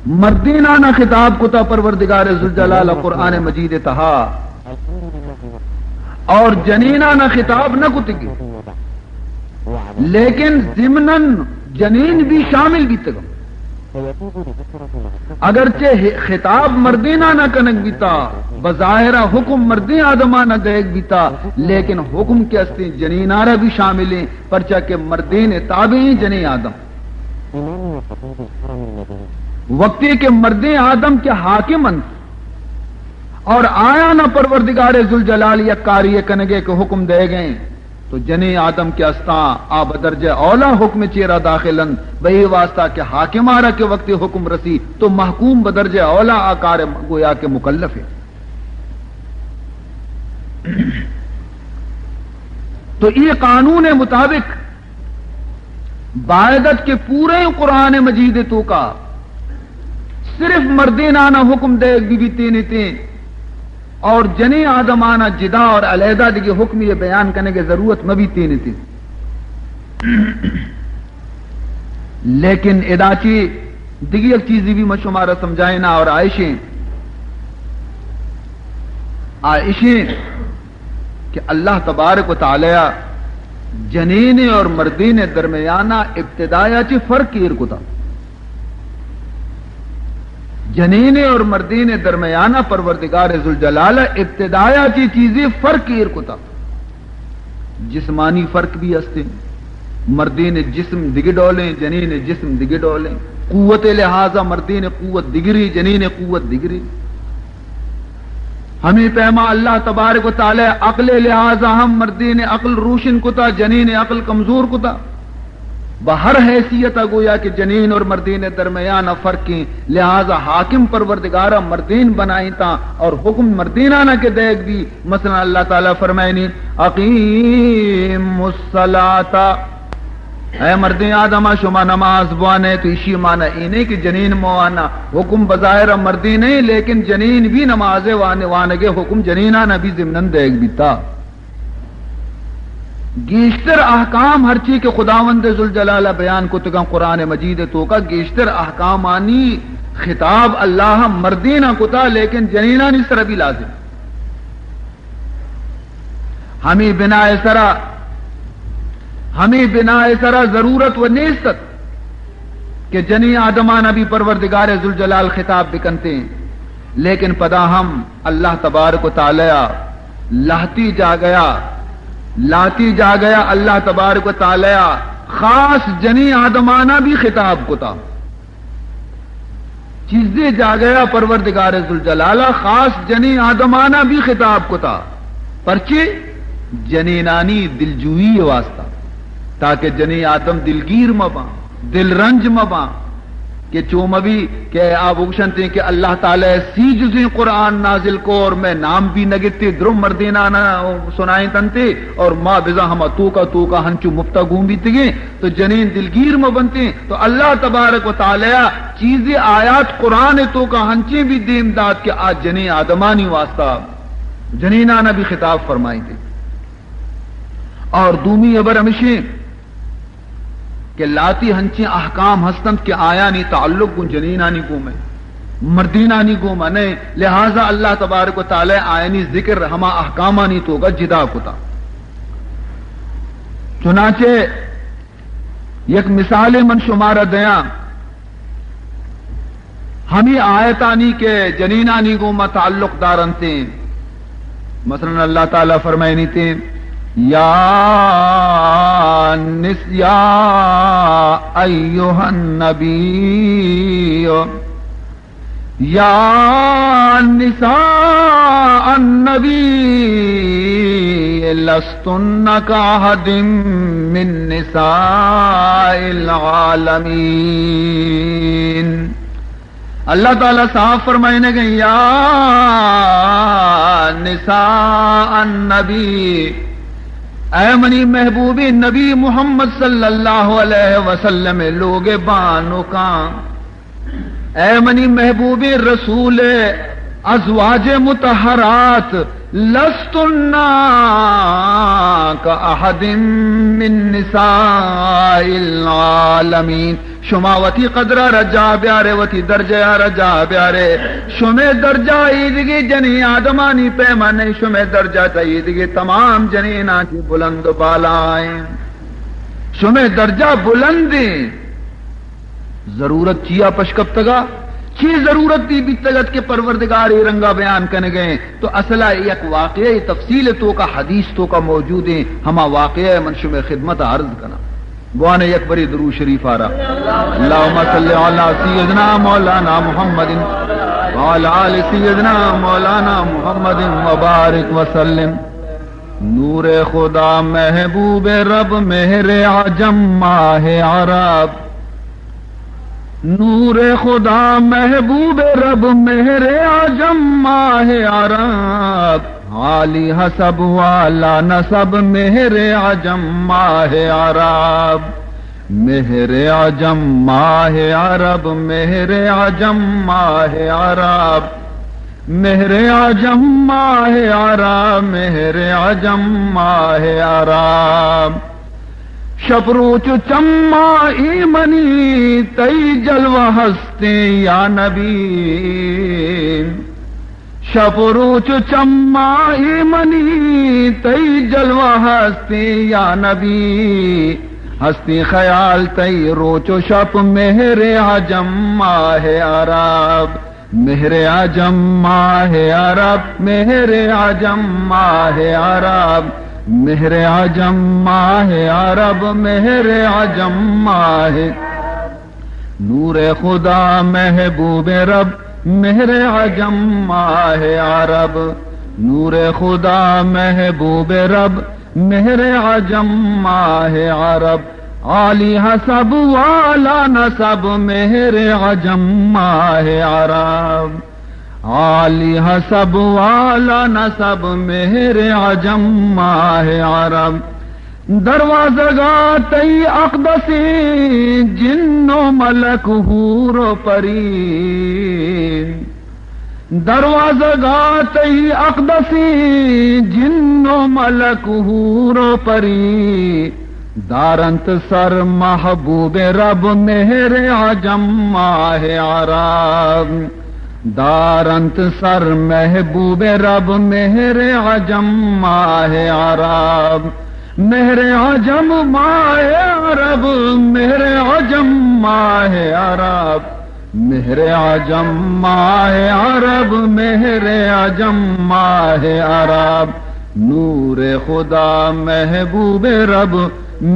مردینانہ خطاب کتا پروردگار ذوالجلال قرآن مجید تہا اور جنینانہ خطاب نہ کتگی، لیکن ضمناً جنین بھی شامل بھی تگم، اگرچہ خطاب مردینہ نہ کنک بیتا، بظاہرہ حکم مردی آدمہ نہ دیکھ بیتا، لیکن حکم کے استے جنینارہ بھی شامل ہیں، پرچہ کہ مردین تابعی جنین آدم، وقتی کے مردین آدم کے حاکمن اور آیا نہ پروردگار ذوالجلال یا کاری کنگے کے حکم دے گئے، تو جنی آدم کے استاں آب درجہ اولا حکم چیرہ داخلن بہی واسطہ کہ حاکم آرہ کے وقت حکم رسی تو محکوم بدرجہ اولا آکار گویا کے مکلف ہے۔ تو یہ قانون مطابق باعدت کے پورے قرآن مجید تو کا صرف مردینانہ حکم دے بی تین اور جنی آدمانہ جدا اور علیحدہ دیگی حکم یہ بیان کرنے کی ضرورت مبی تین تھی، لیکن اداچی دیگی ایک چیزی بھی مشمارہ سمجھائیں نا، اور عائشیں کہ اللہ تبارک و تعالی جنین اور مردین درمیانہ ابتدایا چی فرق کیر کو تھا، جنین اور مردین درمیانہ پروردگار ذوالجلال ابتدایا کی چیزیں فرق کیر کو تھا، جسمانی فرق بھی ہستے، مردین جسم دگی ڈولیں، جنین جسم دگی ڈولیں، قوت لہذا مردین قوت دگری، جنین قوت دگری، ہمیں پیما اللہ تبارک و تعالی عقل لہذا ہم مردین عقل روشن کو تھا، جنین عقل کمزور کو تھا، بہر حیثیت گویا کہ جنین اور مردین درمیان فرق کی، لہذا حاکم پروردگارہ مردین بنائی تا اور حکم مردینانہ کے دیکھ بھی، مثلا اللہ تعالیٰ فرمائنی اقیم الصلاۃ، اے مردین آدمہ شما نماز بوانے، تو اسی معنی اینے کہ جنین موانا حکم بظاہر مردی نہیں، لیکن جنین بھی نماز وانگے حکم جنینانہ بھی ضمناً دیکھ بھی تا۔ گیشتر احکام ہر چیز کے خداوند ذوالجلال بیان کو تگا قرآن مجید تو کا گیشتر احکامانی خطاب اللہ مردینہ کو تا، لیکن جنینانی سر بھی لازم، ہمیں بنا سرا ضرورت و نیست کہ جنی آدمانہ بھی پروردگار ذوالجلال خطاب بکنتے ہیں، لیکن پدا ہم اللہ تبارک و تعالی لاتی جا گیا اللہ تبارک و تعالی خاص جنی آدمانہ بھی خطاب کو تھا، چیزیں جا گیا پروردگار ذوالجلال خاص جنی آدمانہ بھی خطاب کو تھا، پرچے جنینانی دلجوئی واسطہ، تاکہ جنی آدم دلگیر مباں، دل رنج مباں، کہ چوم ابھی کہ آپ اگشنتے ہیں کہ اللہ تعالی سی جزیں قرآن نازل کو اور میں نام بھی نگتے درم مردینانہ سنائیں تنتے اور ما بزا ہما تو کا ہنچو مفتا گھوم بھی تگیں، تو جنین دلگیر میں بنتے ہیں، تو اللہ تبارک و تعالی چیزیں آیات قرآن تو کا ہنچیں بھی دیم داد کہ آج جنین آدمانی واسطہ جنینانہ بھی خطاب فرمائی تھی، اور دومی ابر ہمیشہ کہ لاتی ہنچیں احکام ہستند کہ آیا نہیں تعلق گن جنینانی کو میں مردینانی کو میں، لہذا اللہ تبارک و تعالی آئینی ذکر ہما احکامانی تو گا جدا کتا۔ چنانچہ یک مثال من شمارہ دیاں، ہمیں آیتانی کے جنینانی کو میں تعلق دارنتے، مثلا اللہ تعالی فرمائنی تے یا ایھا النبی یا نساء النبی لستن کاحد من نساء العالمین، اللہ تعالیٰ صاف فرمائنے گئے یا نساء النبی، اے منی محبوبی نبی محمد صلی اللہ علیہ وسلم لوگ بانو کا، اے منی محبوبی رسول ازواج مطہرات لستن کأحد من نساء العالمین. شما وتی قدرہ رجا بیارے وتی درجہ رجا بیارے شمے درجہ ایدگی جنی آدمانی پیمانے شمے درجہ ایدگی تمام جنینا کی بلند بالا آئیں شمے درجہ بلندیں. ضرورت چیا پشکب تگا چی ضرورت دی بیتگت کے پروردگاری رنگا بیان کرنے گئے تو اصلہ یک واقعہ تفصیل تو کا حدیث تو کا موجود ہے. ہما واقعہ منشم خدمت عرض کرنا گوانے یک بری درود شریف آ رہا. اللہم صلی علی سیدنا مولانا محمد وعلی آل سیدنا مولانا محمد وبارک وسلم. نور خدا محبوب رب مہر عجم ماہ عرب. نور خدا محبوب رب مہر عجم ماہ عرب. عالی حسب والا نسب مہر عجم ماہ عرب. مہر عجم ماہ عرب مہر عجم ماہ عرب. مہر عجم ماہ عرب مہر عجم ماہ عرب. شپروچ چما ایمنی تئی جلوہ ہستے یا نبی. شپروچ چما ایمنی تئی جلوہ ہستے یا نبی. ہستی خیال تئی روچ و شپ مہر عجم ماہ عرب. مہر عجم ماہ عرب مہر عجم ماہ عرب. مہر عجم ماہ عرب مہر عجم ماہ. نور خدا محبوب رب مہر عجم ماہ عرب. نور خدا محبوب رب مہر عجم ماہ عرب. عالی حسب والا نسب مہر عجم ماہ عرب. عالی حسب والا نسب مہر عجم ماہ عرب. دروازہ گاتی اقدسی جن و ملک حور و پری. دروازہ گاتی اقدسی جن و ملک حور و پری. دارنت سر محبوب رب مہر عجم ماہ عرب. دارنت سر محبوب رب مہر عجم ماہ عرب. مہر عجم ماہ عرب مہر عجم ماہ عرب. مہر عجم ماہ عرب مہر عجم ماہ عرب. نور خدا محبوب رب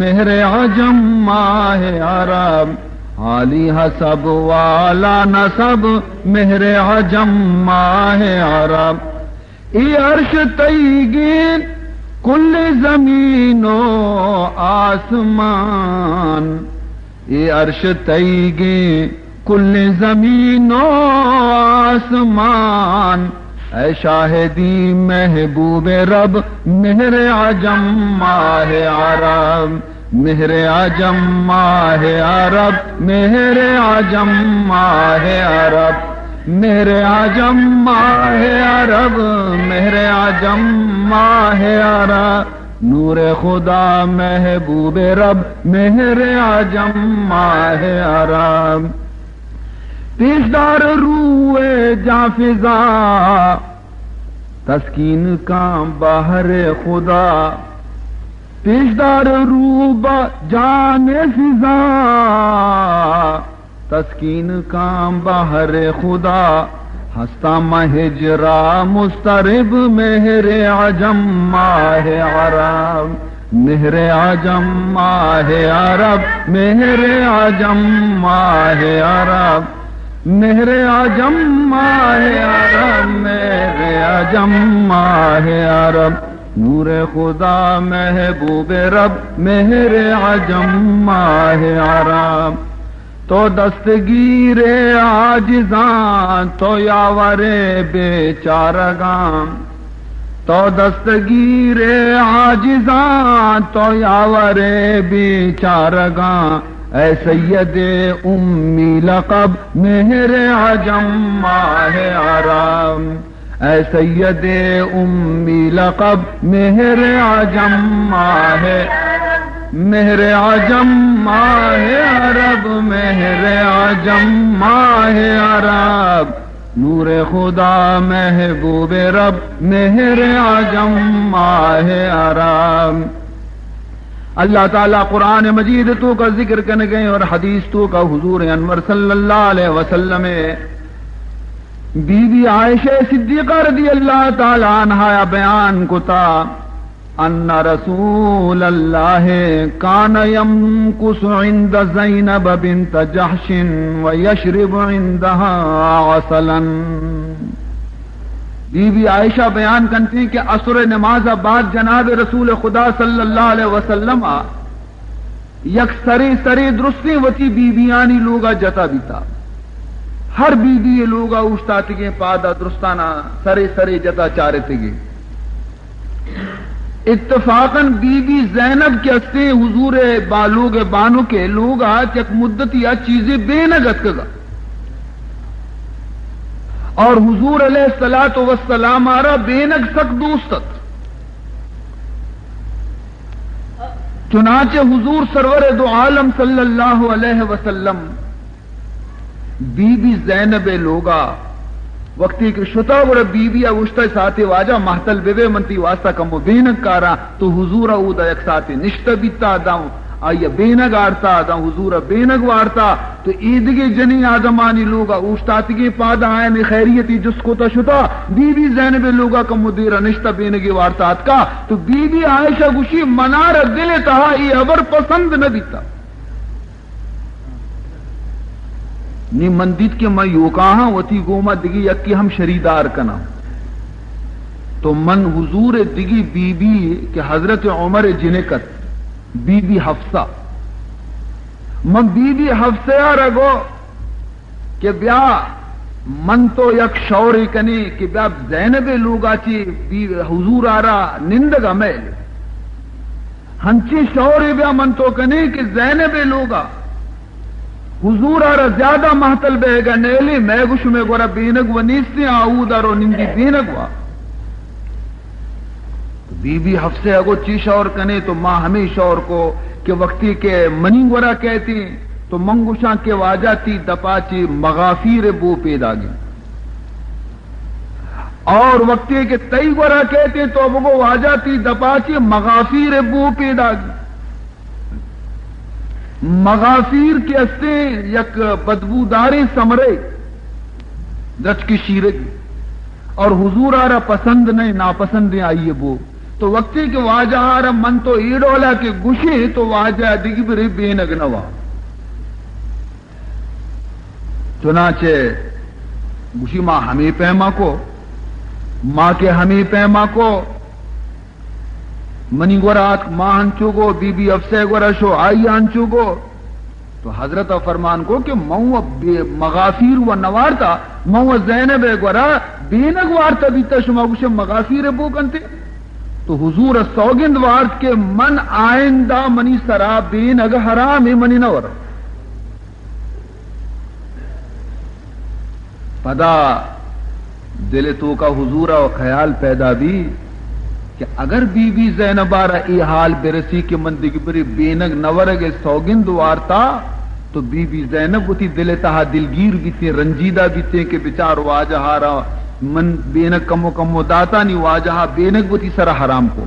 مہر عجم ماہ عرب. عالی حسب والا نسب مہر عجم ماہ عرب. ای عرش تیگین کل زمین و آسمان. ای عرش تیگین کل زمین و آسمان. اے شاہدی محبوب رب مہر عجم ماہ عرب. مہر عجم ماہ عرب مہر عجم ماہ عرب. مہر عجم ماہ عرب مہر عجم ماہ عرب. نور خدا محبوب رب مہر عجم ماہ عرب. پیشدار روئے جاں فضا تسکین کا بہر خدا. پیشدار روبا جان فضا تسکین کا بہر خدا. ہستا مہجرا مسترب مہر عجم ماہ عرب. مہر عجم ماہ عرب مہر عجم ماہ عرب. مہر عجم ماہ عرب مہر عجم ماہ عرب. نور خدا محبوب رب مہر عجم ماہ عرب. تو دستگیر عاجزاں تو یاور بیچارگاں. تو دستگیر عاجزاں تو یاور بیچارگاں. اے سید امی لقب مہر عجم ماہ عرب. اے سید امی لقب مہر عجم ماہ مہر عجم ماہ عرب مہر عجم ماہ عرب نور خدا محبوب رب مہر عجم ماہ عرب. اللہ تعالیٰ قرآن مجید تو کا ذکر کرنے گئے اور حدیث تو کا حضور انور صلی اللہ علیہ وسلم بی بی عائشہ صدیقہ رضی اللہ تعالیٰ عنہا بیان کو تا ان رسول اللہ کان یمکث عند زینب بنت جحش ویشرب عندها عسلا. بی بی عائشہ بیان کرتی ہیں کہ عصر نماز بعد جناب رسول خدا صلی اللہ علیہ وسلم یک سری درستی وتی بی بیانی لوگا جتا بیتا ہر بی بی لوگا اوشتا تگے پادا درستانا سری جتا چارے تگے. اتفاقاً بی بی زینب کے استے حضور بالوگ بانو کے لوگا یک مدت یا چیزیں بے نگت کگا اور حضور علیہ الصلوۃ والسلام آرا بینگ سک دوستت. چنانچہ حضور سرور دو عالم صلی اللہ علیہ وسلم بی بی زینب لوگا وقتی کہ شتا ور بی بی اوشتا ساتھ واجا محتل بے منتی واسطہ کمو بینگ کارا تو حضور او دا یک ساتھ نشتا بیتا داؤں آیا بینگ آرتا دا حضور بینگ وارتا تو عیدگی جنی آدمانی لوگا اوشتاتگی پادا آئین خیریتی جس کو تا شتا بی بی زینب لوگا کا مدیر نشتا بینگی وارتات کا تو بی بی عائشہ گوشی منار دل تہا ای ابر پسند نہ بیتا نی مندید کے میں یو کہاں وتی گوما دگی یکی ہم شریدار کنا تو من حضور دگی بی بی کہ حضرت عمر جنکت بی بی حفصہ من بی بی حفصہ رگو کہ بیا من تو یک شوری کنی کہ بیا زینب لوگا چی حضور آرا نندگا میل ہنچی شوری بیا من تو کنی کہ زینب لوگا حضور آرا زیادہ محتل بے گا نیلی میں گوش میں گورا بینگ و نیستی آؤد آرو نندی بینگ وا بی بی حفصہ اگو چی شور کنے تو ماں ہمیں شور کو کہ وقتی کے منی ورا کہتی تو منگوشاں کے واجہ تی دپاچی مغافیر بو پیدا گی اور وقتی کے تئی ورا کہتے تو وہ واجہ تی دپاچی مغافیر بو پیدا گی. مغافیر کے استے یک بدبوداری سمرے دچ کی شیرگی اور حضور آرہ پسند نہیں ناپسند آئیے بو تو وقتی کہ واجہ آرہ من تو ایڈولا کے گشے تو واجہ دگی بری بینگ نوا. چنانچہ گشی ماں ہمیں پیما کو ماں کے ہمیں پیما کو منی گورات ماں ہنچو گو بی بی افسے گورا شو آئی ہنچو گو تو حضرت فرمان کو کہ مو مغافیر و نوارتا مو زینب گورا بینگ وارتا بیتا شما گوشے مغافیر بو کنتے تو حضور سوگند وارت کے من آئندہ منی سرا بینگ حرام منی نور پدا دل تو کا حضور و خیال پیدا بھی کہ اگر بی بی زینب آرہ ای حال برسی کہ من دیگی بری بینگ نورگ سوگند وارتا تو بی بی زینب ہوتی دل تہا دلگیر بیتے رنجیدہ بیتے کہ بچار واجہ ہارا من بینگ کمو داتا نہیں واجہ بینگ ہوتی سر حرام کو.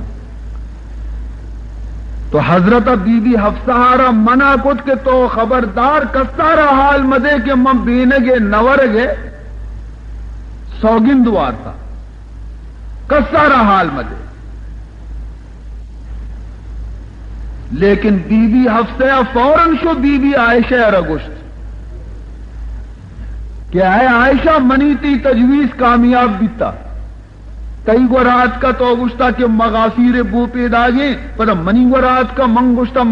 تو حضرت بی بی حفصہ ہارا منع کت کے تو خبردار کسارا حال مدے کہ من بینگ نورگ سوگند وارتا کسارا حال مدے. لیکن بی بی حفصہ فوراً شو بی بی عائشہ رگشت کہ اے عائشہ منی تی تجویز کامیاب بیتا کئی گو رات کا تو گشتا کہ مغافیر بو پیدا گئے پر منی گو رات کا منگشتا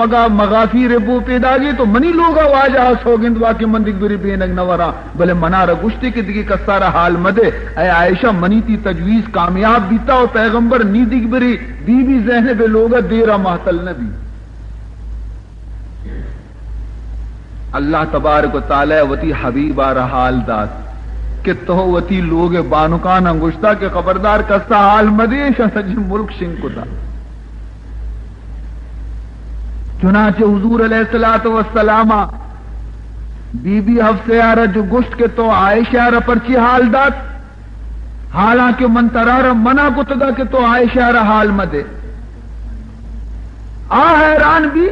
مغافیر بو پیدا گئے تو منی لوگا واجہ سوگند واقع من دیکھ بری بینگ نورا بلے منا رگشتے کہ دیکھ کسارا حال مدے اے عائشہ منی تی تجویز کامیاب بیتا اور پیغمبر نی دیکھ بری بی بی زینب لوگا دیرہ محتل نبی. اللہ تبارک و تعالی وتی حبیب آرہ حال داد کہ توتی لوگ بانکان انگشتا کے خبردار کستا حال مدیش سج ملک شنگ کو تھا. چنانچہ حضور علیہ الصلوۃ والسلام بی بی حفصہ آرہ جو گشت کے تو عائشہ آرہ پرچی حال دات، حالانکہ من ترارہ منع کو تدا کہ تو عائشہ آرہ حال مدے. حیران بھی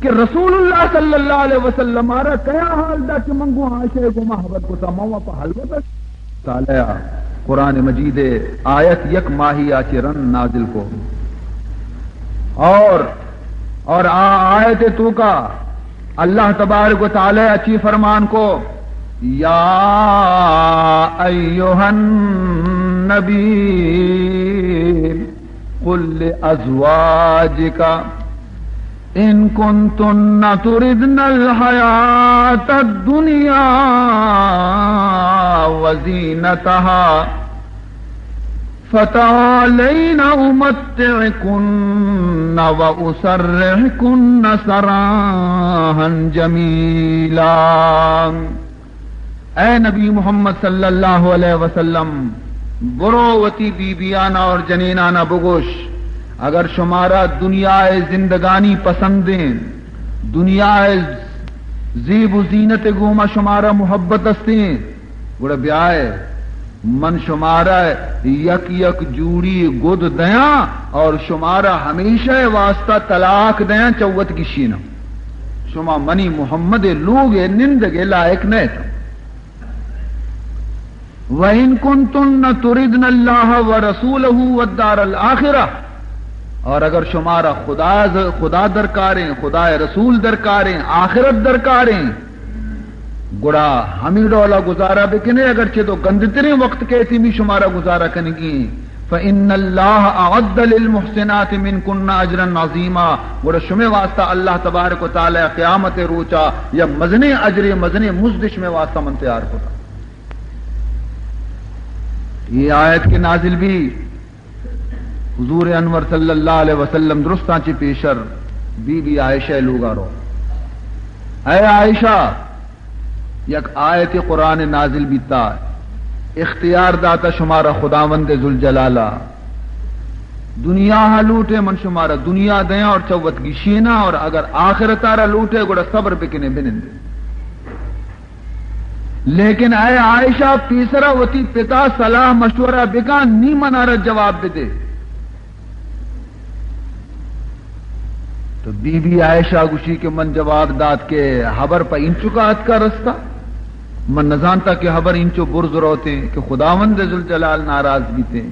کہ رسول اللہ صلی اللہ علیہ وسلم آرہ کیا حال دا کہ منگو عائشہ کو محبت کو تماما پا حلوت تعالیٰ قرآن مجید آیت یک ماہی آچرن نازل کو اور آیت تو کا اللہ تبارک و تعالی اچھی فرمان کو یا ایھا النبی قل لازواجک ان کنتن تردن الحیاۃ الدنیا وزینتها فتعالین امتعکن واسرحکن سراحا جمیلا. اے نبی محمد صلی اللہ علیہ وسلم برووتی بیبیانہ اور جنینانہ بگوش، اگر شمارا دنیا زندگانی پسندیں، دنیا زیب و زینت گوما شمارا محبت استیں گوڑا بیائے من شمارا یک یک جوڑی گد دیاں اور شمارا ہمیشہ واسطہ طلاق دیاں چوت کی شینہ شما منی محمد لوگ نندگے لائق نہیں تھا. وَإِن كُنتُنَّ تُرِدْنَ اللَّهَ وَرَسُولَهُ وَالدَّارَ الْآخِرَةَ، اور اگر شمارا خدا درکاریں، خدا رسول درکاریں، آخرت درکاریں گڑا ہمیں ڈولا گزارا بکنے اگرچہ تو گندترین وقت کہتی بھی شمارا گزارا کرنے کی. فَإِنَّ اللَّهَ أَعَدَّ لِلْمُحْسِنَاتِ مِنْكُنَّ أَجْرًا عَظِيمًا. گڑا شمع واسطہ اللہ تبارک و تعالی قیامت روچا یا مزنے اجر مزنے مزدش میں واسطہ من تیار ہوتا. یہ آیت کے نازل بھی حضور انور صلی اللہ علیہ وسلم درستاں چی پیشر بی بی عائشہ لوگا رو. اے عائشہ یک آیت قرآن نازل بیتا اختیار داتا شمارا خداوند ذوالجلالہ دنیا ہا لوٹے من شمارا دنیا دیا اور چوت کی شینا، اور اگر آخرت آرہ لوٹے گوڑا صبر بکنے بنندے. لیکن اے عائشہ پیسرا وتی پتا صلاح مشورہ بکا نی منارا جواب دے دے. تو بی بی عائشہ گوشی کے من جواب داد کے حبر پا انچو کا ہاتھ کا رستہ من نزانتا کہ حبر انچو برز روتے کہ خداوند ذوالجلال ناراض بیتے،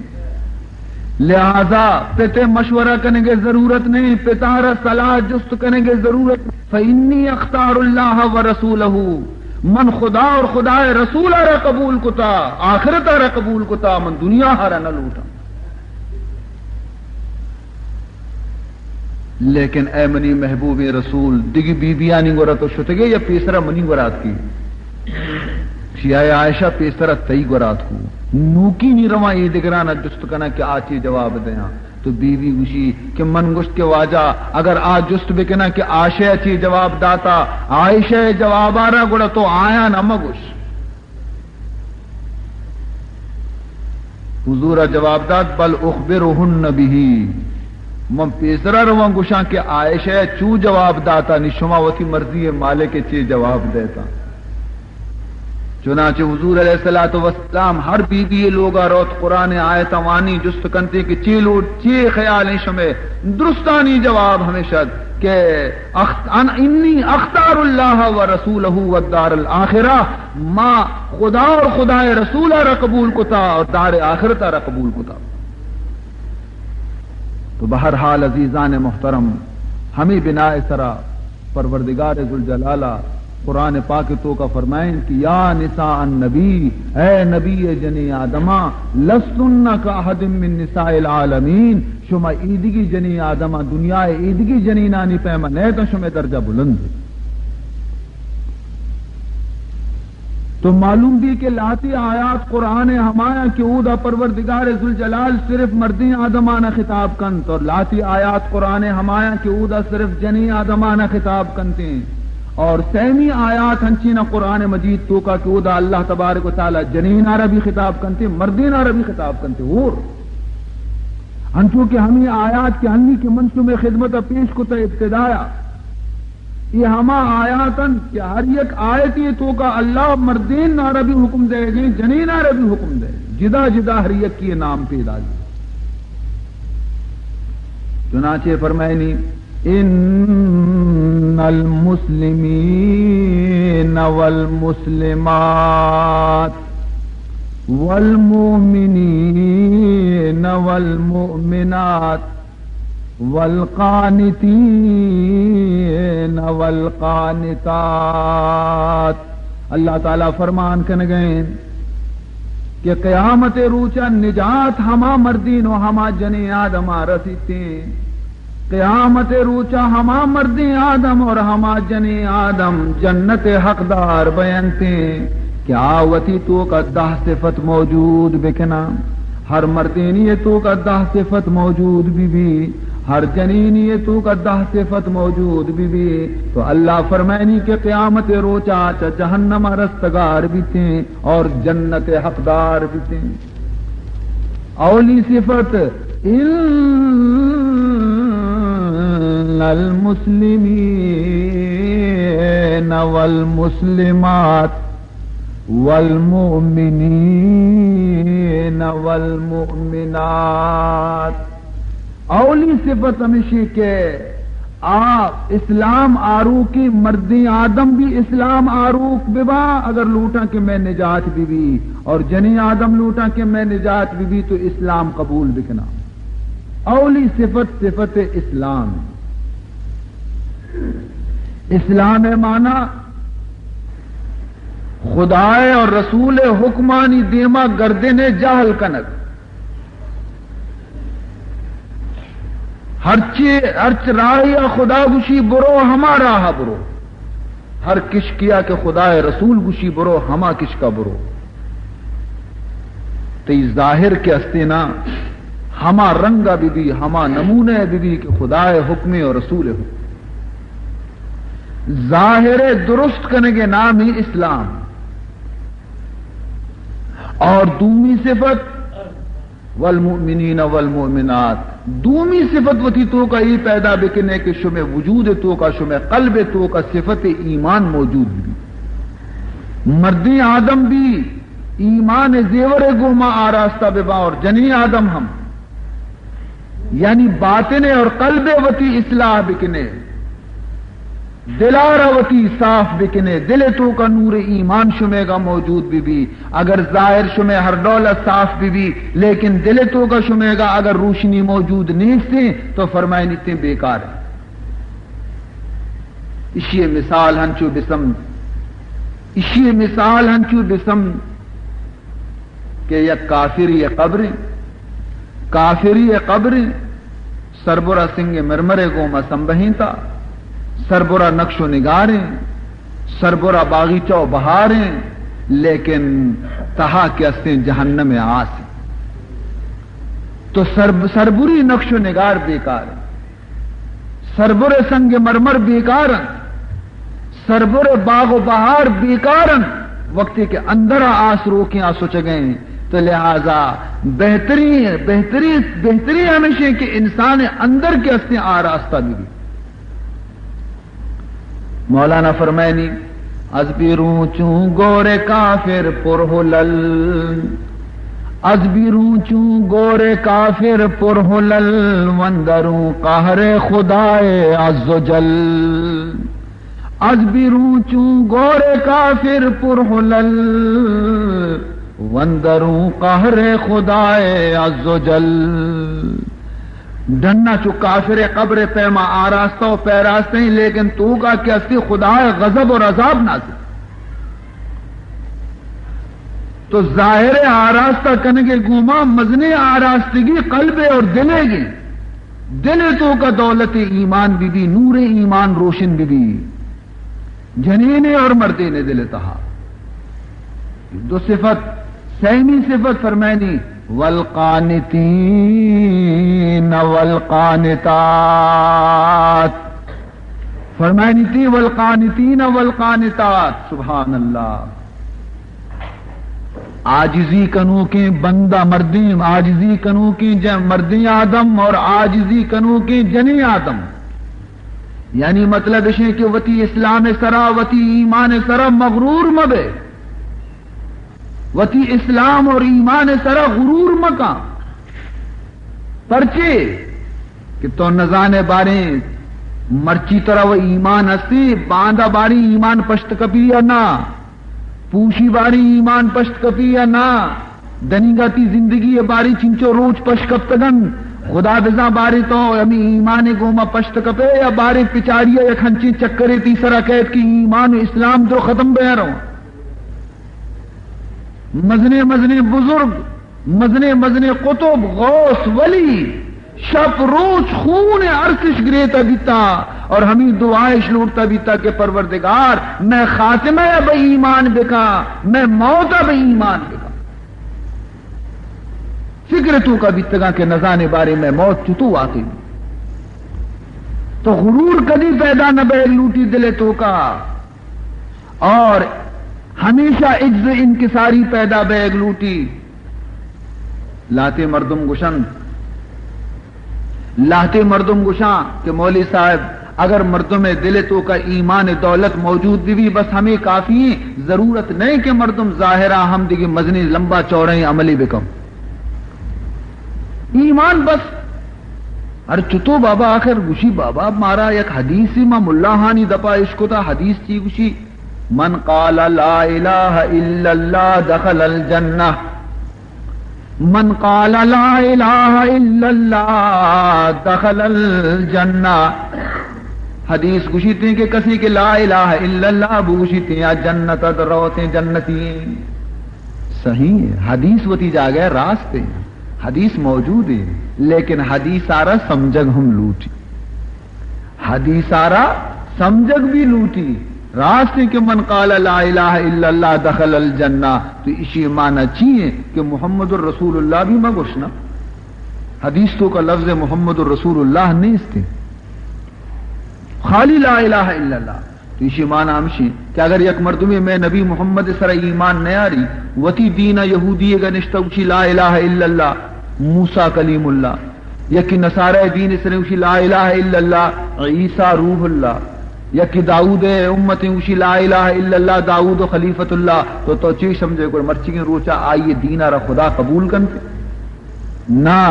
لہذا پتے مشورہ کرنے کے ضرورت نہیں، پتارا صلاح جست کرنے کے ضرورت. فإنی اختار اللہ ورسولہ، من خدا اور خدا رسول آرہ قبول کتا، آخرت آرہ قبول کتا، من دنیا آرہ نہ لوٹا. لیکن اے منی محبوب رسول دگی بی بیانی گورا تو شتگے یا پیسرا منی گورات کی شیعہ عائشہ پیسرا تئی گورات کو نوکی نہیں رواں یہ دگرانا جست کنا کہ آچی جواب دیاں. تو بی بی گوشی کہ من گشت کے واجہ اگر آج جست بکنا کہ عائشہ اچھی جواب داتا، عائشہ جواب آ رہا گوڑا تو آیا نہ مگوش. حضور جواب داد بل اخبرہن بہی، من پیسرا رواں گوشاں کہ عائشہ چو جواب داتا نشما وتی مرضی مالک چی جواب دیتا. چنانچہ حضور علیہ الصلوۃ والسلام ہر بی بی لوگا روت قرآن آیت وانی جست کنتے کہ چی لوٹ چی خیال شمع درستانی جواب ہمیشہ کہ انی اختار اللہ ورسولہ والدار الآخرہ، ما خدا اور خدا رسول را قبول کتا اور دار آخرت را قبول کتا. تو بہرحال عزیزان محترم ہمیں بنا اسرا پروردگار ذوالجلالہ قرآن پاک تو کا فرمائیں کہ یا نساء النبی، اے نبی جنی آدمہ، لستن کا احد من نساء العالمین، شما ایدگی جنی آدمہ دنیا ایدگی جنی نانی پیما نہیں تو شما درجہ بلند. تو معلوم بھی کہ لاتی آیات قرآن ہمایا کہ اودا پروردگار ذوالجلال صرف مردی آدمانہ خطاب کنت، اور لاتی آیات قرآن ہمایا کہ اودا صرف جنی آدمانہ خطاب کنتے ہیں. اور سیمی آیات ہنچینا قرآن مجید تو کا کہ دا اللہ تبارک و تعالی جنین عربی خطاب کنتے مردین عربی خطاب کنتے اور ہنچو کہ ہمیں آیات کے ہنی کے منشو میں خدمت پیش کو تا ابتدایا یہ ہما آیاتن کہ ہر یک آیتی تو کا اللہ مردین عربی حکم دے گی جنین عربی حکم دے جدا جدا ہر یک کی نام پیدا دی چنانچہ فرمائنی ان المسلمین والمسلمات والمؤمنین والمؤمنات والقانتین والقانتات اللہ تعالیٰ فرمان کن گئے کہ قیامت روچا نجات ہما مردین و ہما جنی آدم رسیتے قیامت روچا ہما مردی آدم اور ہما جنی آدم جنت حقدار بیانتے کہ آوتی تو کا 10 صفت موجود بکنا ہر مردینی تو کا 10 صفت موجود بھی ہر جنینی تو کا 10 صفت موجود بھی تو اللہ فرمائنی کہ قیامت روچا جہنم رستگار بھی تھے اور جنت حقدار بھی تھے اولی صفت ان المسلمین والمسلمات والمؤمنین والمؤمنات اولی صفت ہمیشہ کہ آپ اسلام آروکی مردی آدم بھی اسلام آروک ببا اگر لوٹا کہ میں نجات بھی اور جنی آدم لوٹا کہ میں نجات بھی تو اسلام قبول بکنا اولی صفت صفت اسلام اسلام مانا خدائے اور رسول حکمانی دیما گردنے جاہل کنک ہرچ راہ خدا گشی برو ہمارا برو ہر کش کیا کہ خدا رسول گشی برو ہما کش کا برو تی ظاہر کے استنا ہما رنگا بھی ہما نمونے بھی کہ خدا حکم اور رسول حکم ظاہر درست کرنے کے نام ہی اسلام اور دومی صفت والمؤمنین والمؤمنات دومی صفت وتی تو کا یہ پیدا بکنے کہ شمع وجود تو کا شمع قلب تو کا صفت ایمان موجود بھی مردی آدم بھی ایمان زیور گوما آراستہ ببا اور جنی آدم ہم یعنی باطن اور قلب وتی اصلاح بکنے دلارا وتی صاف بکنے دل تو کا نور ایمان شمے گا موجود بھی اگر ظاہر شمے ہر دولت صاف بھی لیکن دل تو کا شمے گا اگر روشنی موجود نہیں سے تو فرمائے نیتے بیکار ہے اسی مثال ہنچو بسم کہ یک کافری قبر سربرا سنگ مرمرے کو مسمبہیں تا سربرا نقش و نگاریں سربرا باغیچہ و بہاریں لیکن تہا کے اسیں جہنم آسیں تو سربری نقش و نگار بیکار سربر سنگ مرمر بیکارن سربر باغ و بہار بیکارن وقتی کے اندر آس روکیں آسو چگیں تو لہذا بہتری ہمیشہ کہ انسان اندر کے اسیں آراستہ بھی مولانا فرمائنی ازبیروں چوں گورے کافر پرہلل ازبیروں چوں گورے کافر پرہلل وندروں قہر خدائے عز و جل ازبیروں چوں گورے کافر پرہلل وندروں قہر خدائے عز و جل ڈھنا چو کافر قبر پیما آراستہ و پیراستہ ہی لیکن تو کا کیسی خدا غضب اور عذاب نازل تو ظاہر آراستہ کرنے کے گوما مزنے آراستگی قلب اور دلے گی دل تو کا دولت ایمان بھی نور ایمان روشن بھی جنینے اور مردینے دل تہا دو صفت سہمی صفت فرمائنی والقانتین والقانتات فرمائنی تھی والقانتین والقانتات، سبحان اللہ، عاجزی کنو کے بندہ مردیں، عاجزی کنو کے مردیں آدم اور عاجزی کنو کے جنی آدم، یعنی مطلب ہے کہ وتی اسلام سرا وتی ایمان سرا مغرور مبے، وتی اسلام اور ایمان سرا غرور مکا، پرچے کہ تو نزانے بارے مرچی طرح وہ ایمان ہستی، باندھا باری ایمان پشت کپی یا نہ، پوشی باری ایمان پشت کپی یا نہ، دنیگاتی زندگی باری چنچو روچ پشت کپ تگن، خدا دزاں باری تو امی ایمان گوما پشت کپے یا باری پچاڑیا یا کھنچی چکرے تیسرا قید کی ایمان اسلام جو ختم بہ رہا ہوں، مزنے مزنے بزرگ، مزنے مزنے قطب، غوث، ولی، شب روز خون ارسش گریتا بیتا اور ہمیں دعائش لوٹتا بیتا کہ پروردگار میں خاتمہ بے ایمان بکا، میں موت بے ایمان بکا، فکر تو کا بیتگا کہ نزانے بارے میں موت چتو واقعی، تو غرور کدی پیدا نہ بے لوٹی دلے تو کا، اور ہمیشہ عجز انکساری پیدا بے لوٹی، لاتے مردم گشن، لاتے مردم گشاں کہ مولوی صاحب اگر مردوں میں دل تو کا ایمان دولت موجود بھی بس ہمیں کافی ہے، ضرورت نہیں کہ مردم ظاہرہ ہم دیکھیں مزنی لمبا چوڑے عملی بکم، ایمان بس۔ ارے چتو بابا آخر گوشی بابا مارا یک حدیث ما ملا ہانی دپا عشق تھا حدیث تھی گوشی من قال لا الہ الا اللہ دخل الجنہ، من قال لا الہ الا اللہ دخل الجنہ، حدیث گوشی تھی کہ کسی کے لا الہ الا اللہ بوشی تھی یا جنت دروتے جنتی، صحیح ہے حدیث وتی جا گئے راستے، حدیث موجود ہے لیکن حدیث آرہ سمجھگ ہم لوٹی، حدیث آرہ سمجھگ بھی لوٹی، راستے کہ من قال لا الہ الا اللہ دخل الجنہ، تو اسی معنی چاہیے کہ محمد الرسول اللہ بھی مگوشنا، حدیث تو کا لفظ محمد الرسول اللہ نہیں اس تھے، خالی لا الہ الا اللہ، تو اسی معنی ہمشی کہ اگر یک مردمی میں نبی محمد سر ایمان نیاری وتی دین یہودی کا نشتوشی لا الہ الا اللہ موسیٰ کلیم اللہ، یکی نصارہ دین سر اوشی لا الہ الا اللہ عیسیٰ روح اللہ، یکی داؤد امت اوشی لا الہ الا اللہ داؤد خلیفت اللہ، تو چیز سمجھے کوئی مرچی کے روچا آئیے دین آرہ خدا قبول کرتے نا،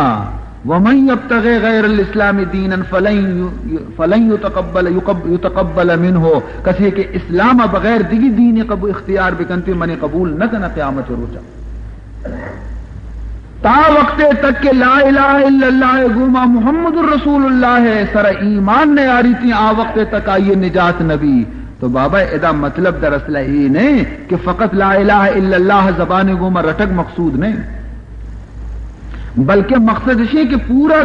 ومن یبتغی غیر الاسلام دینا فلن یتقبل منہ، کسی کہ اسلام بغیر دیگی دین اختیار بکنتے منی قبول نہ کنا قیامت روچا، تا وقت تک کہ لا الہ الا اللہ گوما محمد الرسول اللہ ہے سر ایمان نے آ رہی تھی آ وقت تک آئیے نجات نبی، تو بابا ادا مطلب دراصل یہ نہیں کہ فقط لا الہ الا اللہ زبان گوما رٹک مقصود نہیں، بلکہ مقصد یہ کہ پورا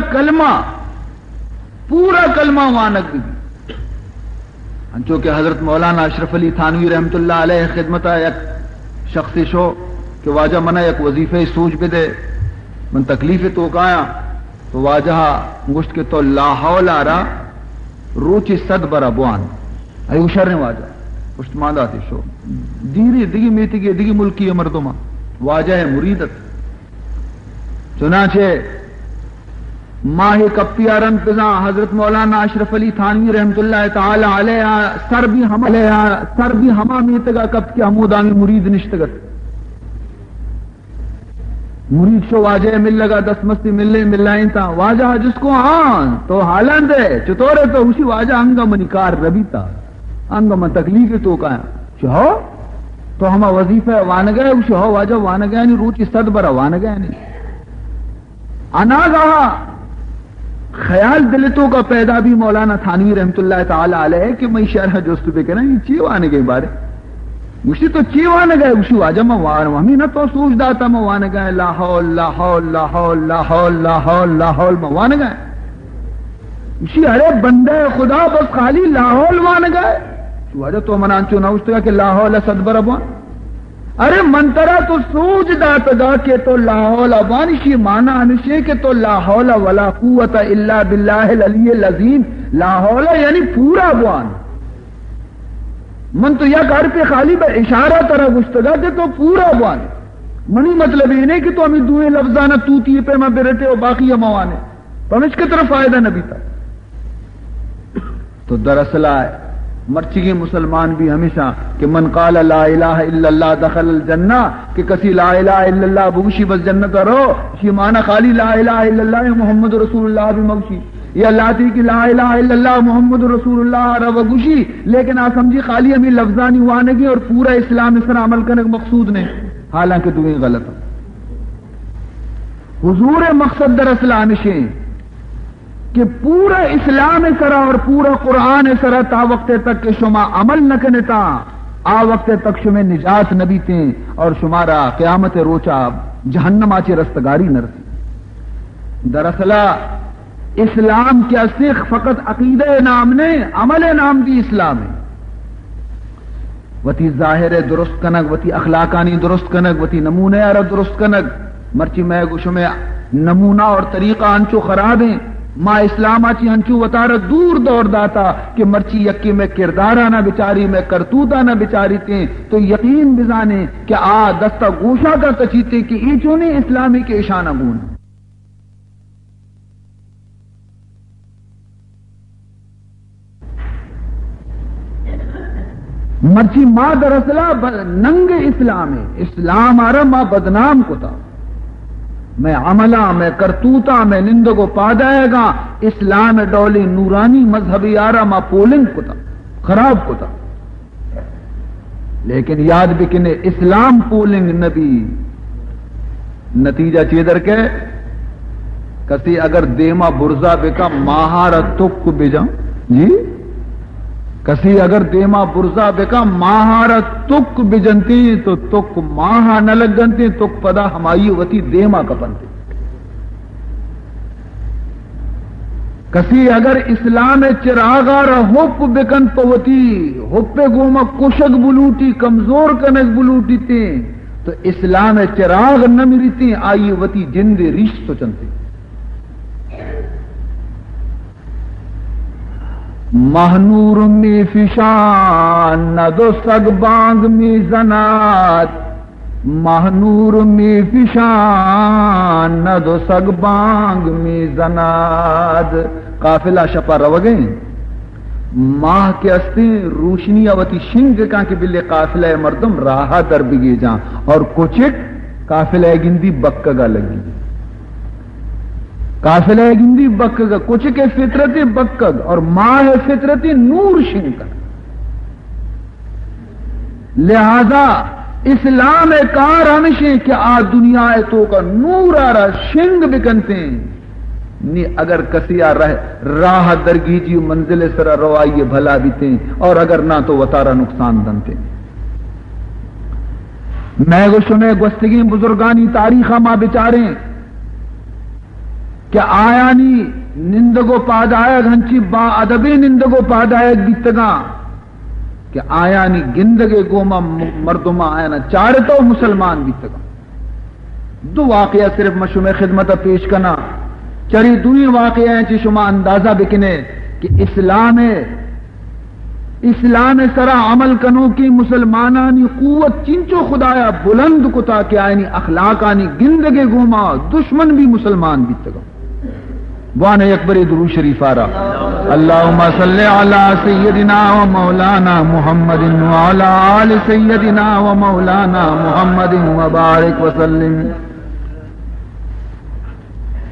کلمہ وانک بھی، چونکہ حضرت مولانا اشرف علی تھانوی رحمت اللہ علیہ خدمت یک شخصی شو کہ واجہ منہ یک وظیفہ سوچ بھی دے من تکلیف تو کایا، تو واجہ گشت کے تو لا حول آرا روچی صد برا بوان ایو شر نے واجہ گشت ماندہ تھی شو دیری دیگی میتی کی دیگی ملکی مردمہ واجہ ہے مریدت، چنانچہ ماہ کپیا رنگ پزاں حضرت مولانا اشرف علی تھانوی رحمت اللہ تعالی علیہ سر بھی ہما میتگا کپ کی حمودانی مرید نشتگت، مرید شو واجہ مل لگا دس مستی مل لائن تا واجہ جس کو ہاں تو حالند ہے چطور ہے تو اسی واجہ انگا منکار ربی تا انگا من تکلیف تو کہاں چہو تو ہما وظیفہ وان گئے اسی ہو واجہ وان گئے نہیں روچی صد برا وان گئے نہیں، اناگاہ خیال دلتوں کا پیدا بھی مولانا تھانوی رحمت اللہ تعالی علیہ کہ میں شرح جوست پہ کہنا یہ چیو آنے گئے بارے اسی تو چیو آنے گئے اسی واجہ میں ہمیں نہ تو سوچ داتا میں وانے گئے لا حول لا حول لا حول لا حول لا حول لا حول میں وانے گئے اسی ارے بندے خدا بس خالی لا حول وانے گئے واجہ تو منانچو نہ اچھتا کہ لا حول صد برابان، ارے منترا تو سوچ داتا گا کہ تو لا حول ابانشی مانا انشے کہ تو لا حول ولا قوت الا باللہ العلی العظیم، لا حول یعنی پورا بوان من تو یک حرف خالی با اشارہ طرح گشتگا کہ تو پورا بوانے منی مطلب یہ نہیں کہ تو ہمیں دوئے لفظانہ توتی پہ میں برٹے اور باقی ہموانے تو ہمیں اس کی طرف فائدہ نبی تھا. تو دراصل آئے مرچی کے مسلمان بھی ہمیشہ کہ من قال لا الہ الا اللہ دخل الجنہ کہ کسی لا الہ الا اللہ بگوشی بس جنت رو یہ معنی خالی لا الہ الا اللہ محمد رسول اللہ بھی مگوشی یا اللہ تھی کہ لا الہ الا اللہ محمد رسول اللہ رو گوشی لیکن آپ سمجھی خالی ہمیں لفظانی ہوانے کی اور پورا اسلام اس پر عمل کرنے کا مقصود نہیں. حالانکہ تمہیں غلط حضور مقصد دراصل ہمیشہ کہ پورا اسلام سرا اور پورا قرآن سرا تا وقت تک کہ شما عمل نہ کنتا آ وقت تک شما نجات نبی تیں اور شمارا قیامت روچا جہنم آچے رستگاری نہ رسی. دراصل اسلام کیا سکھ فقط عقیدہ نام نے عمل نام دی اسلام ہے. وتی ظاہر درست کنگ وتی اخلاقانی درست کنگ وتی نمونے ار درست کنگ مرچی میں گوشو میں نمونہ اور طریقہ انچو خراب ہیں ما اسلام آچی ہنچو وطارہ دور دور داتا کہ مرچی یکی میں کردارہ نہ بچاری میں کرتوتہ نہ بچاری تیں تو یقین بزانے کہ دستا گوشہ کا تچیتے کہ ایچو نہیں اسلامی کے اشانہ گون. مرچی ماں دراصلہ ننگ اسلام ہے اسلام آرہ ماں بدنام کو تھا میں عملہ میں کرتوتا میں نندگو پادائے گا اسلام ڈولی نورانی مذہبی آرہ ماں پولنگ کو تھا خراب کو تھا. لیکن یاد بکنے اسلام پولنگ نبی نتیجہ چیدر کے کسی اگر دیما برزا بکا ماہارا تک بجا جی کسی اگر دیما برزا بکا ماہارا تک بجنتی تو تک ماہا نہ لگنتی تک پدا ہمائی وتی دیما کپنتی. کسی اگر اسلام چراغار ہوپ بکن پوتی ہوپے گوما کشک بلوٹی کمزور کنک بلوٹی تیں تو اسلام چراغ نہ مریتی آئی وتی جند ریش تو چنتی. مہنور میں فشان نہ دو سگ بانگ میں زناد مہنور میں فشان نہ دو سگ بانگ میں زناد. قافلہ شپا رو گئے ماہ کے استے روشنی اوتی شنگ کہاں کہ بلے قافلہ مردم راہا در بگے جاں اور کچک قافلہ گندی بکگا لگی قافلہ گندی بکگ کچھ کے فطرت بکگ اور ماہ فطرت نور شنکر. لہذا اسلام کار ہمشے کہ دنیا تو کا نور آرہ شنگ بکنتے نی اگر کسی راہ درگی جی منزل سر روائیے بھلا بیتے اور اگر نہ تو وطارہ نقصان دنتے. میں گوشنے گوستگی بزرگانی تاریخہ ماں بچاریں کہ آیانی نندگو پادائگ ہنچی با ادبی نندگو پادائگ بیتگا کہ آیانی گندگے گوما مردما آیانا چارتو مسلمان بیتگا. دو واقعہ صرف مشہور خدمت پیش کرنا چری دوئی واقعہ ہیں چی شما اندازہ بکنے کہ اسلام سرا عمل کنو کی مسلمانانی قوت چنچو خدایا بلند کتا کہ آئینی اخلاقانی گندگے گوما دشمن بھی مسلمان بیتگا. وان اکبر درود شریف آرہ اللہم صلی علی سیدنا و مولانا محمد وعلی آل سیدنا و مولانا محمد وبارک وسلم.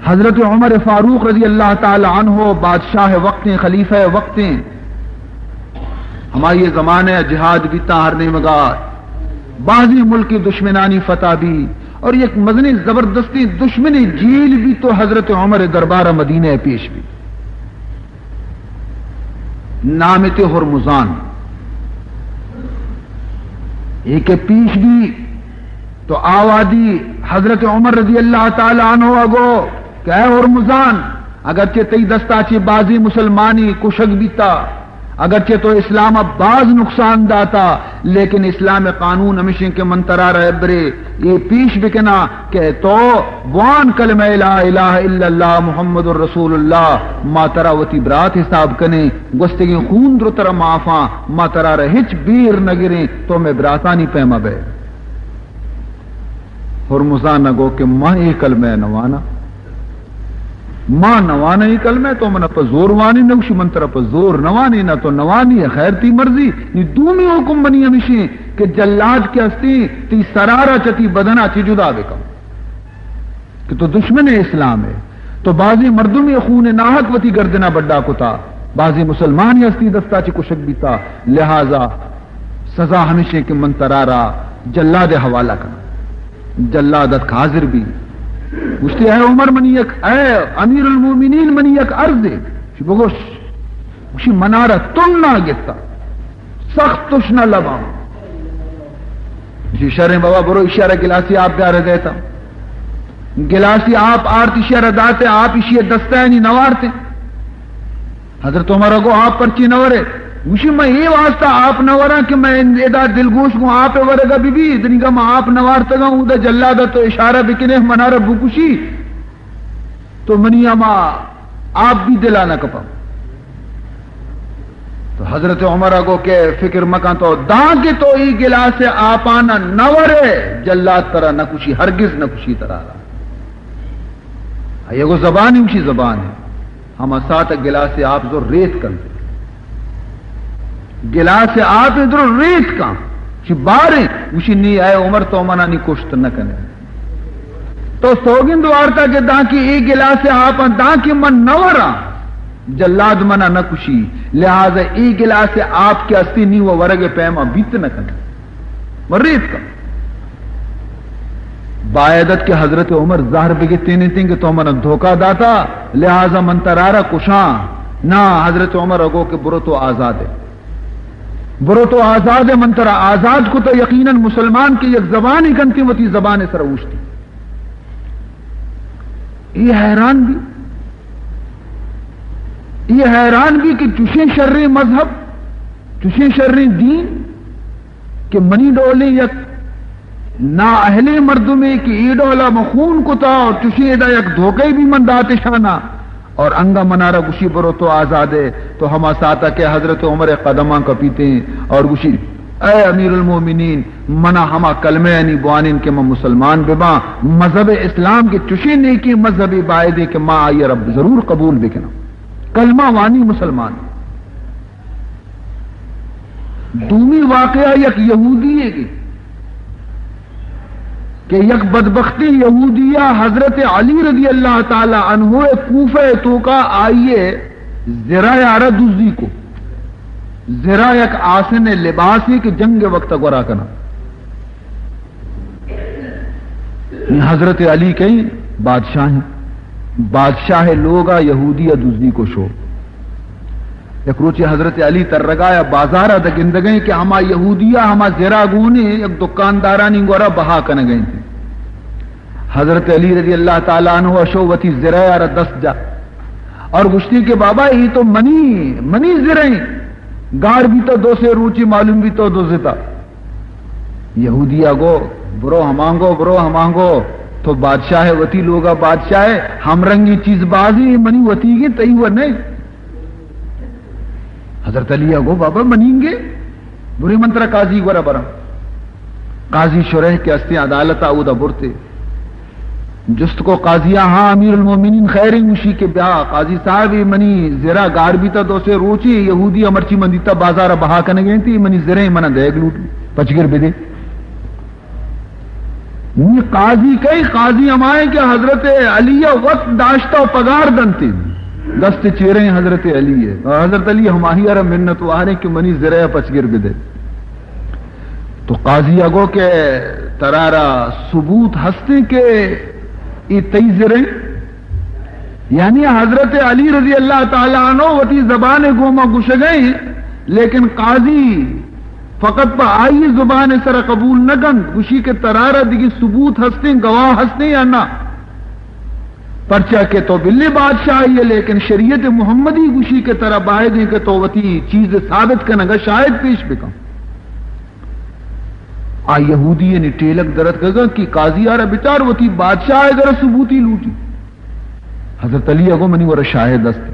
حضرت عمر فاروق رضی اللہ تعالی عنہ بادشاہ وقتیں خلیفہ وقتیں ہماری زمانے جہاد بھی تارنے مگار بعضی ملک کی دشمنانی فتح بھی اور ایک مدنی زبردستی دشمنی جیل بھی تو حضرت عمر دربار مدینہ پیش بھی نامت ہرمزان ایک پیش بھی تو آوادی حضرت عمر رضی اللہ تعالی عنہ اگو کہ اے ہرمزان اگرچہ تی دستا چی بازی مسلمانی کشک بیتا اگرچہ تو اسلام اب بعض نقصان داتا لیکن اسلام قانون ہمیشہ کے منترا رہے برے یہ پیش بکنا کہ تو وان کلمہ لا الہ الا اللہ محمد الرسول اللہ ما ترا وتی برات حساب کنے گستگی خون در تر معافاں ما ترا رہچ بیر نگریں تو میں براتانی پیما بے ہرمزا نگو کہ ماں یہ کلمہ نوانا ماں نوانا ہی کلمہ تو من پر زور وانی نوش منتر پر زور نوانی نہ تو نوانی ہے خیر تی مرضی نی دومی حکم بنی ہمیشہ کہ جلاد کے ہستی تی سرارا چتی بدنا چی جدا بکم کہ تو دشمن اسلام ہے تو بعضی مردم خون ناحق وتی گردنا بڑا کتا بعضی مسلمان ہی ہستی دستا چی کشک بیتا لہذا سزا ہمیشہ کہ منترارا جلاد حوالہ کرنا جلادت حاضر بھی گشتی ہے عمر منی یک اے امیر المومنین منی یک عرض ہے بگوش گوشی منارہ تم نہ گتا سخت تشنا لبا گوشی شرح بابا برو اشارہ گلاسی آپ پیارے دیتا گلاسی آپ آرت اشارہ داتے آپ اشیاء دستانی نوارتے حضرت عمر کو آپ پرچی نورے گوشی میں یہ واسطہ آپ نورا کہ میں ادا دلگوش کو آپ ورگا بی بی اتنی کا میں آپ نوارتا گا ہوں دا جلادہ تو اشارہ بکنے منارہ بکشی تو منی اما آپ بھی دلانا کپا تو حضرت عمرہ کو کہ فکر مکان تو دان کے تو ای گلا سے آپ آنا نورے جلاد طرح نہ کشی ہرگز نہ کشی طرح رہا یہ کو زبان ہی اسی زبان ہے ہم ساتھ گلا سے آپ جو ریت کرتے گلاس آپ ادھر ریت کا بارے اسی نہیں آئے عمر تو منا نہیں کشت نہ کنے تو سوگن دوارتا کہ داں کی ایک گلاس آپ داں کی من نورا جلاد منا نہ کشی لہذا ایک گلاس آپ کے استی نہیں وہ ورگ پیما بیت نہ کنے ریت کا باعدت کے حضرت عمر ظاہر بگتے نہیں تھیں کہ تو منا دھوکہ داتا لہذا من ترارا کشاں نہ حضرت عمر اگو کہ برو تو آزاد ہے برو تو آزاد منترا آزاد کو تو یقیناً مسلمان کی یک زبان ہی کنتی ہوتی زبان سروشتی یہ حیران بھی کہ چشیں شر مذہب چشیں شر دین کہ منی ڈولے یک نا اہل مردمے کی ای ڈولا مخون کتا اور چشیں ادا یک دھوکے بھی من دات شانہ اور انگا منارہ گشی برو تو آزاد ہے تو ہما ساتا کہ حضرت عمر قدماں کپیتے ہیں اور گشی اے امیر المومنین منا ہما کلمہ یعنی بوانین کہ میں مسلمان ببا مذہب اسلام کے چشے نہیں کی مذہبی باعدے کہ ماں آئی رب ضرور قبول بکنا کلمہ وانی مسلمان دومی واقعہ یک یہودی ہے کہ یک بدبختی یہودیہ حضرت علی رضی اللہ تعالی عنہ کوفہ تو کا آئیے زرا یارہ دوزی کو زرا یک آسن لباسی کہ جنگ وقت گورا کنا حضرت علی کہیں بادشاہ ہیں بادشاہ لوگا یہودیہ دوزی کو شو یک روچی حضرت علی تر رگایا بازارہ دگندگیں کہ ہما یہودیہ ہما زرا گونے یک دکاندارانی گورا بہا کن گئیں تھے حضرت علی رضی اللہ تعالیٰ عنہ شووتی زرا دست جا اور گشتی کے بابا ہی تو منی زرائیں گار بھی تو دو سے روچی معلوم بھی تو دو زتا یہودیہ گو برو ہمانگو تو بادشاہ وتی لوگا بادشاہ ہم رنگی چیز بازی منی وتی گی تئی وہ نہیں حضرت علی گو بابا منیں گے بری منترا قاضی گورا برا قاضی شرح کے استے عدالت آؤدا برتے جست کو قاضیہ ہاں امیر المومنین خیر مشی کے بیا قاضی صاحب منی زرا گار بھی تا دو سے روچی یہودی امرچی مندیتا بازار بہا کنے گئیں تھی منی زریں منا دیگ لوٹ پچگر بھی دے قاضی کئی قاضی ہمائیں کہ حضرت علی وقت داشتہ و پگار دنتے دست چیریں حضرت علی ہے اور حضرت علی ہماہی ارم منت وارے کہ منی زرع پچگر بھی دے تو قاضی اگو کہ ترارا ثبوت ہستے کے ای تئی زریں یعنی حضرت علی رضی اللہ تعالیٰ عنہ وتی زبان گوما گش گئے لیکن قاضی فقط پا آئی زبان سر قبول نہ کن گشی کے ترارا دیگی ثبوت ہستے گواہ ہستے یا نہ پرچہ کے تو بلی بادشاہی ہے، لیکن شریعت محمدی گوشی کے طرح باہدیں کہ تو وتی چیز ثابت کرنا گا شاید پیش بکم آ یہودی نے ٹیلک درد گگا کہ قاضی آرہ بچار وتی بادشاہ در ثبوتی لوٹی حضرت علی اگو منی ور شاہد است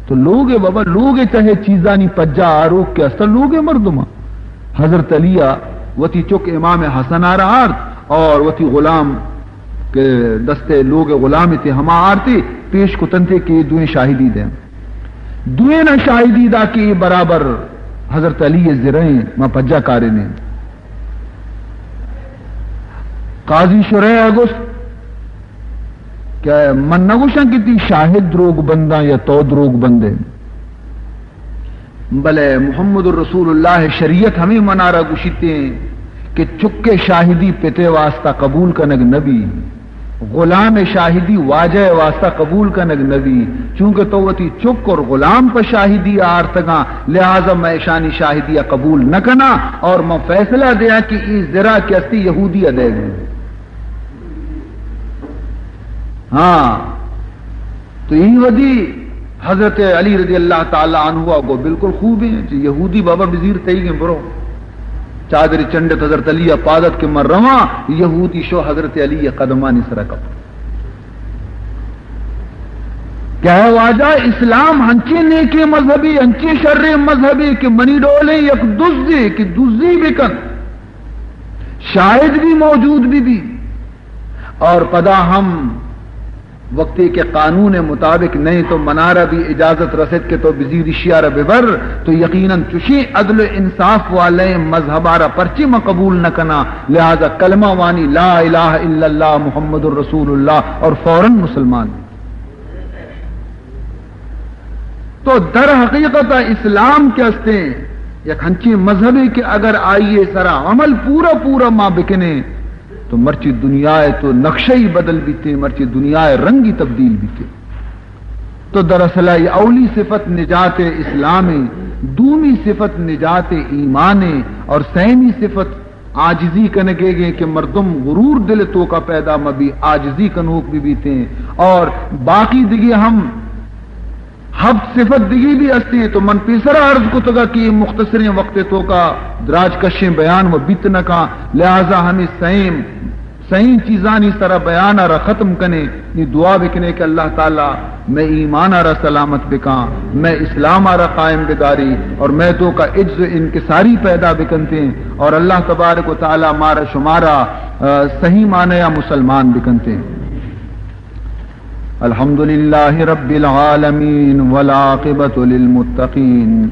تو لوگ بابا لوگ چاہے چیزانی پجا آروک کے اصل لوگ مردما حضرت علی وتی چک امام حسن آرہ آرت اور وتی غلام کے دستے لوگ غلام تھے ہما آرتے پیش کو تنتے کہ دوئیں شاہدی دیں دوئیں نہ شاہدی دا کی برابر حضرت علی زرائیں ما پجا کارے نے قاضی شرح اگست کیا من نگوشن کتی شاہد دروگ بندہ یا تو دروگ بندے بلے محمد الرسول اللہ شریعت ہمیں منارہ گوشتے ہیں کہ چکے شاہدی پتے واسطہ قبول کنگ نبی غلام شاہدی واجہ واسطہ قبول کنگ نبی چونکہ تو وتی چک اور غلام پر شاہدی آرتگاں لہذا میں شانی شاہدی قبول نہ کنا اور میں فیصلہ دیا کہ اس ذرا کی استی یہودی ادے گئے ہاں تو یہ ودی حضرت علی رضی اللہ تعالی عنہ کو بالکل خوب ہیں یہودی بابا وزیر تئی گئے برو چادری چنڈت حضرت علی پادت کے مر رواں یہودی شو حضرت علی قدمانی سرکب کیا ہے واجہ اسلام ہنچے نیکی مذہبی ہنچے شر مذہبی کہ منی ڈولے یک دزدی کہ دزدی بکن شاہد بھی موجود بھی اور پدا ہم وقتی کے قانون مطابق نہیں تو منارہ بھی اجازت رسد کے تو بزیر شیار ببر تو یقیناً چشی عدل انصاف والے مذہبارہ پرچی میں قبول نہ کنا لہذا کلمہ وانی لا الہ الا اللہ محمد الرسول اللہ اور فوراً مسلمان تو در حقیقت اسلام کے ہستے یک ہنچی مذہبی کہ اگر آئیے سرا عمل پورا پورا ماں بکنے تو مرچی دنیا تو نقشہ ہی بدل بھی تھے مرچی دنیا رنگی تبدیل بھی تھے تو دراصل یہ اولی صفت نجات اسلام دومی صفت نجات ایمان اور سہمی صفت عاجزی کنگے گے کہ مردم غرور دل تو کا پیدا مبی عاجزی کنوک بھی تھے اور باقی دیگے ہم ہفت صفت دیگی بھی ہستی ہیں تو من پیسرا عرض کو تگا کہ مختصر وقت تو کا دراج کشیں بیان و بیتنا کا لہذا ہمیں صحیح چیزانی طرح بیان آرہ ختم کنے یہ دعا بکنے کہ اللہ تعالیٰ میں ایمان آرہ سلامت بکاں میں اسلام آرہ قائم بداری اور میں تو کا عجز انکساری پیدا بکنتے ہیں اور اللہ تبارک و تعالیٰ مارا شمارا صحیح معنی مسلمان بکنتے ہیں الحمد للہ رب العالمین والعاقبۃ للمتقین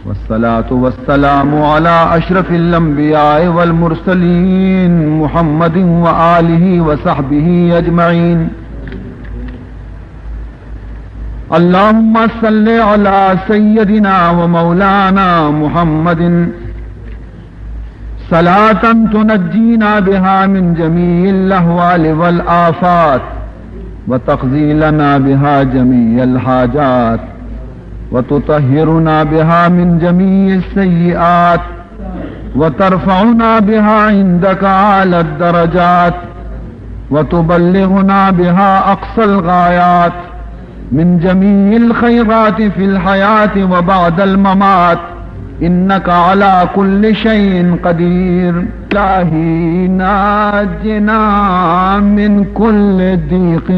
والصلاة والسلام على اشرف الانبیاء والمرسلین محمد وآلہ وصحبہ اجمعین اللہم صل علی سیدنا ومولانا محمد صلاة تنجینا بها من جمیع الاحوال والآفات وتقضي لنا بها جميع الحاجات وتطهرنا بها من جميع السيئات وترفعنا بها عندك أعلى الدرجات وتبلغنا بها أقصى الغايات من جميع الخيرات في الحياة وبعد الممات إنك على كل شيء قدير إلهي ناجنا من كل ضيق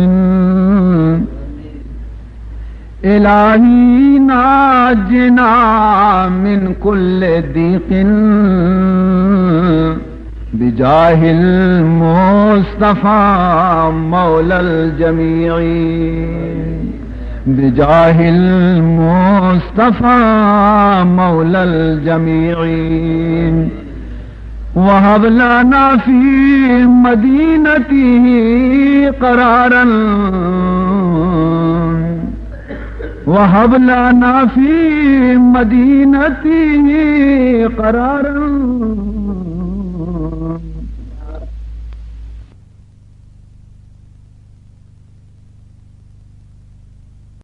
إلهي ناجنا من كل ضيق بجاه المصطفى مولى الجميع بجاه المصطفى مولى الجميع وهب لنا في مدينته قرارا وهب لنا في مدينته قرارا